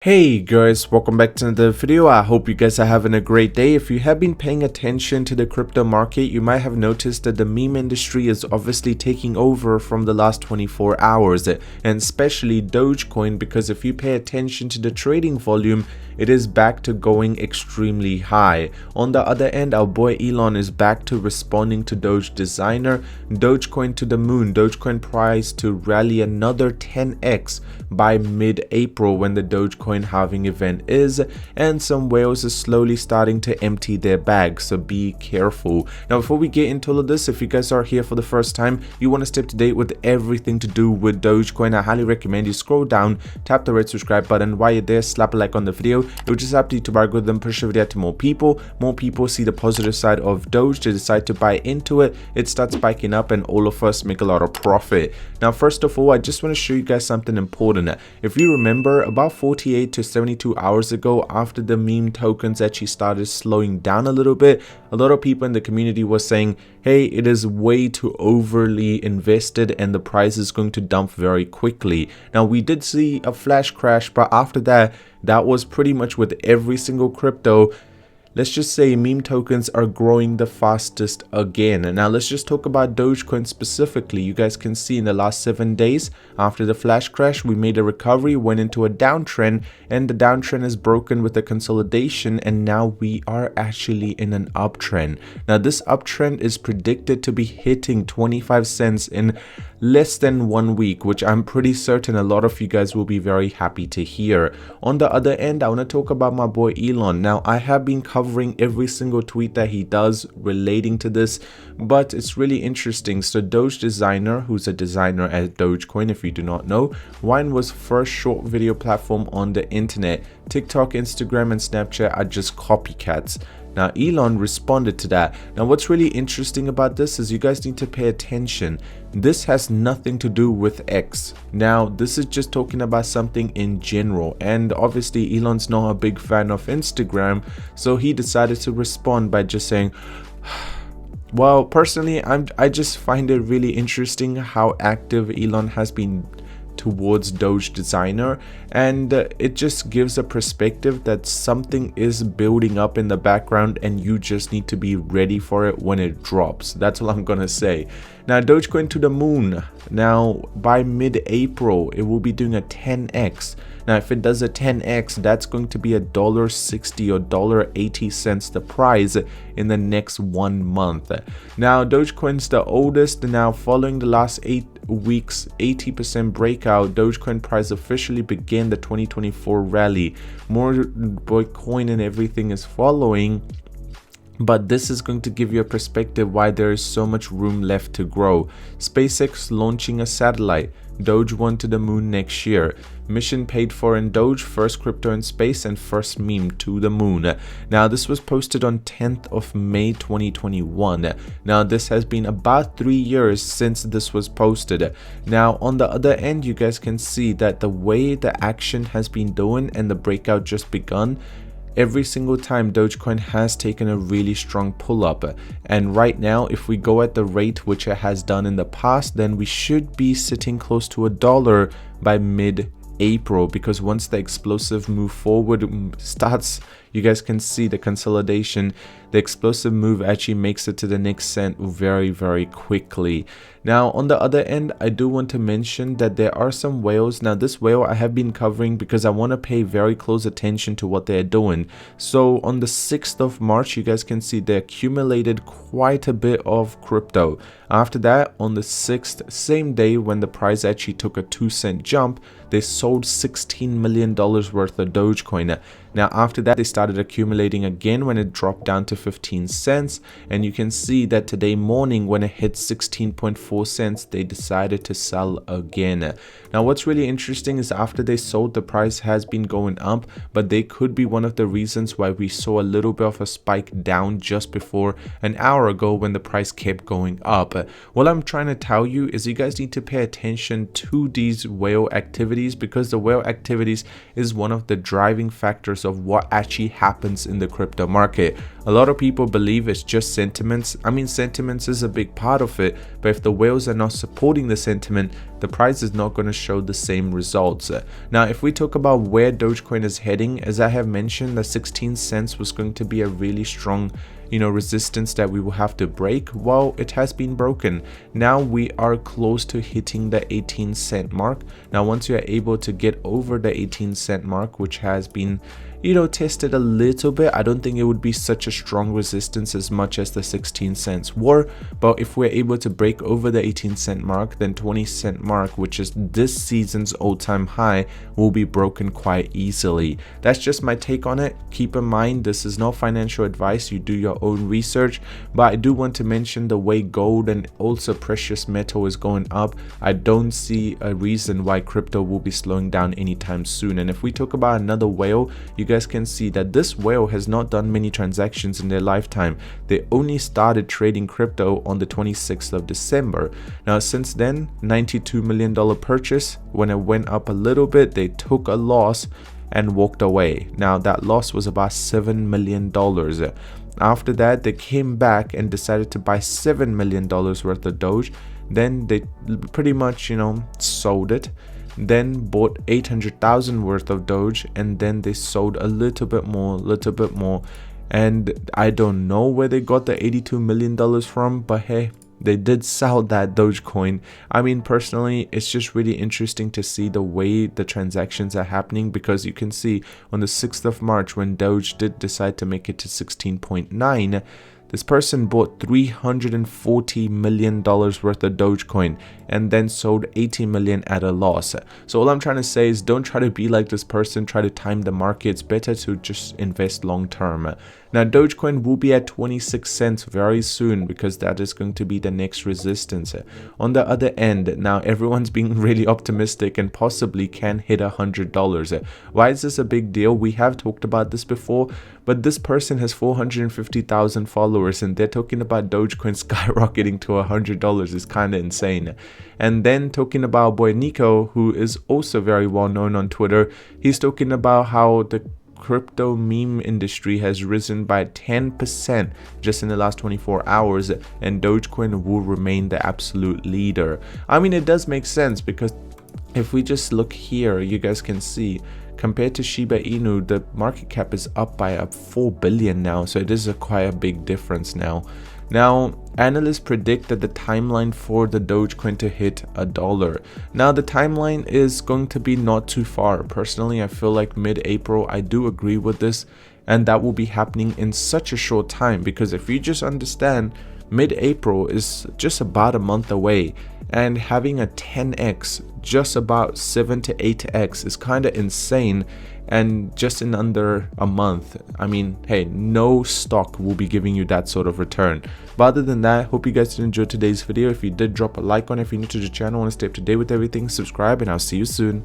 Hey guys, welcome back to another video. I hope you guys are having a great day. If you have been paying attention to the crypto market, you might have noticed that the meme industry is obviously taking over from the last 24 hours, and especially Dogecoin, because if you pay attention to the trading volume, it is back to going extremely high. On the other end, our boy Elon is back to responding to Doge designer, Dogecoin to the moon, Dogecoin price to rally another 10x by mid-April when the Dogecoin halving event is, and some whales are slowly starting to empty their bags, so be careful. Now before we get into all of this, if you guys are here for the first time, you want to stay up to date with everything to do with Dogecoin, I highly recommend you scroll down, tap the red subscribe button. While you're there, slap a like on the video. It will just help the YouTube algorithm push the video to more people see the positive side of Doge, to decide to buy into it, it starts spiking up, and all of us make a lot of profit. Now first of all, I just want to show you guys something important. If you remember, about 48 to 72 hours ago, after the meme tokens actually started slowing down a little bit, a lot of people in the community was saying, hey, it is way too overly invested and the price is going to dump very quickly. Now we did see a flash crash, but after that was pretty much with every single crypto. Let's just say meme tokens are growing the fastest again. And now let's just talk about Dogecoin specifically. You guys can see in the last 7 days after the flash crash, we made a recovery, went into a downtrend, and the downtrend is broken with a consolidation, and now we are actually in an uptrend. Now this uptrend is predicted to be hitting 25 cents in less than 1 week, which I'm pretty certain a lot of you guys will be very happy to hear. On the other end, I want to talk about my boy Elon. Now I have been covering every single tweet that he does relating to this, but it's really interesting. So Doge designer, who's a designer at Dogecoin, if you do not know, Wine was first short video platform on the internet. TikTok, Instagram, and Snapchat are just copycats. Now Elon responded to that. Now what's really interesting about this is you guys need to pay attention. This has nothing to do with X. Now this is just talking about something in general, and obviously Elon's not a big fan of Instagram, so he decided to respond by just saying, well, personally I just find it really interesting how active Elon has been towards Doge designer, and it just gives a perspective that something is building up in the background and you just need to be ready for it when it drops. That's all I'm gonna say. Now Dogecoin to the moon. Now by mid-April it will be doing a 10x. Now if it does a 10x, that's going to be $1.60 or $1.80 the price in the next 1 month. Now Dogecoin's the oldest. Now following the last 8 weeks 80% breakout, Dogecoin price officially began the 2024 rally. More Bitcoin and everything is following, but this is going to give you a perspective why there is so much room left to grow. SpaceX launching a satellite, Doge 1 to the moon next year, mission paid for in Doge, first crypto in space, and first meme to the moon. Now this was posted on 10th of May 2021. Now this has been about 3 years since this was posted. Now on the other end, you guys can see that the way the action has been doing and the breakout just begun, every single time Dogecoin has taken a really strong pull up, and right now if we go at the rate which it has done in the past, then we should be sitting close to $1 by mid-April, because once the explosive move forward starts, you guys can see the consolidation. The explosive move actually makes it to the next cent very quickly. Now on the other end, I do want to mention that there are some whales. Now this whale I have been covering because I want to pay very close attention to what they're doing. So on the 6th of March, you guys can see they accumulated quite a bit of crypto. After that, on the 6th, same day when the price actually took a 2-cent jump, they sold $16 million worth of Dogecoin. Now after that, they started accumulating again when it dropped down to 15 cents, and you can see that today morning when it hit 16.4 cents, they decided to sell again. Now what's really interesting is after they sold, the price has been going up, but they could be one of the reasons why we saw a little bit of a spike down just before an hour ago when the price kept going up. What I'm trying to tell you is you guys need to pay attention to these whale activities, because the whale activities is one of the driving factors of what actually happens in the crypto market. A lot lot of people believe it's just sentiments. I mean, sentiments is a big part of it, but if the whales are not supporting the sentiment, the price is not going to show the same results. Now, if we talk about where Dogecoin is heading, as I have mentioned, the 16 cents was going to be a really strong resistance that we will have to break. Well, it has been broken. Now we are close to hitting the 18-cent mark. Now, once you are able to get over the 18-cent mark, which has been tested a little bit, I don't think it would be such a strong resistance as much as the 16 cents were, but if we're able to break over the 18-cent mark, then 20-cent mark, which is this season's all-time high, will be broken quite easily. That's just my take on it. Keep in mind, this is not financial advice. You do your own research, but I do want to mention the way gold and also precious metal is going up. I don't see a reason why crypto will be slowing down anytime soon. And if we talk about another whale, you guys can see that this whale has not done many transactions in their lifetime. They only started trading crypto on the 26th of December. Now, since then, $92 million purchase. When it went up a little bit, they took a loss and walked away. Now, that loss was about $7 million. After that, they came back and decided to buy $7 million worth of Doge. Then they pretty much, sold it. Then bought 800,000 worth of Doge, and then they sold a little bit more, and I don't know where they got the $82 million from, but hey, they did sell that Dogecoin. I mean, personally, it's just really interesting to see the way the transactions are happening, because you can see on the 6th of March when Doge did decide to make it to 16.9, this person bought $340 million worth of Dogecoin and then sold 80 million at a loss. So all I'm trying to say is, don't try to be like this person, try to time the market. It's better to just invest long term. Now, Dogecoin will be at 26 cents very soon, because that is going to be the next resistance. On the other end, now everyone's being really optimistic and possibly can hit $100. Why is this a big deal? We have talked about this before, but this person has 450,000 followers and they're talking about Dogecoin skyrocketing to $100. Is kind of insane. And then talking about boy Nico, who is also very well known on Twitter, he's talking about how the crypto meme industry has risen by 10% just in the last 24 hours, and Dogecoin will remain the absolute leader. I mean, it does make sense, because if we just look here, you guys can see compared to Shiba Inu, the market cap is up by 4 billion now, so it is quite a big difference now. Now, analysts predict that the timeline for the Dogecoin to hit $1. Now, the timeline is going to be not too far. Personally, I feel like mid-April. I do agree with this, and that will be happening in such a short time, because if you just understand, mid-April is just about a month away, and having a 10x, just about 7 to 8x is kind of insane. And just in under a month, I mean, hey, no stock will be giving you that sort of return. But other than that, hope you guys did enjoy today's video. If you did, drop a like on it. If you're new to the channel, want to stay up to date with everything, subscribe, and I'll see you soon.